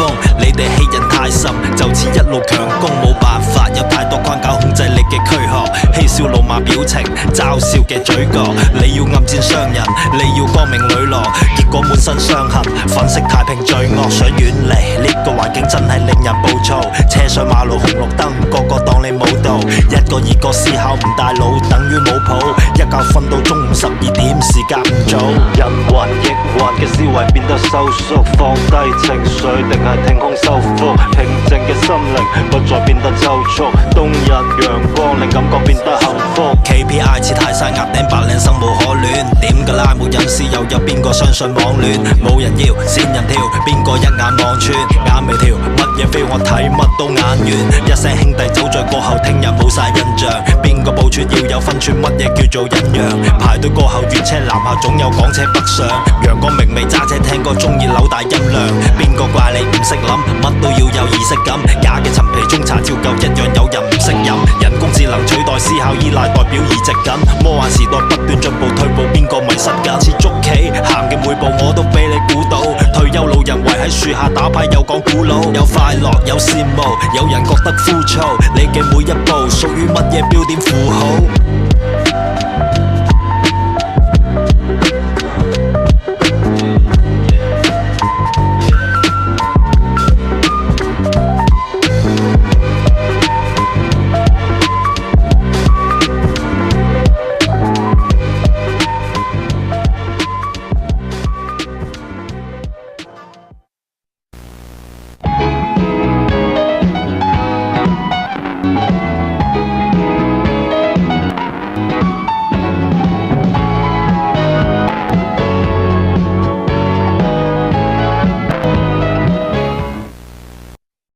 風。你哋欺人太甚，就似一路強攻，冇辦法，有太多框架控制你嘅軀殼，嬉笑怒罵表情，嘲笑嘅嘴角。你要暗箭傷人，你要光明磊落，結果滿身傷痕，粉飾太平罪惡。想遠離呢個環境真係令人暴躁，車上馬路紅綠燈，個個當你冇道，一個二個思考唔大腦，等於冇譜，一覺瞓到中午12點，時間唔早。人云亦云嘅思維變得收縮，放低情緒定係聽空收腹，平靜嘅心靈不再變得抽搐，冬日陽光令感覺變得幸福。KPI 似泰山壓頂白領生無可戀，點㗎啦冇隱私又有邊個相信網戀？冇人要仙人跳，邊個一眼望穿？眼眉跳乜嘢 feel 我睇乜都眼緣，一聲兄弟走在過後，聽日冇晒印象。邊個報串要有分寸，乜嘢叫做陰陽？排隊過後遠車南下，總有港車北上。陽光明媚揸車聽歌，中意扭大音量。邊個怪你唔識諗？乜都要有儀式感。假嘅陳皮中茶照舊一樣有人唔識飲。人工智能取代思考依賴，代表移植緊。魔幻時代不斷進步退步，邊個迷失緊？似捉棋行嘅每步我都俾你估到。退休老人圍喺樹下打牌又講古老，有快樂有羨慕，有人覺得枯燥。你嘅每一步屬於乜嘢標點符號？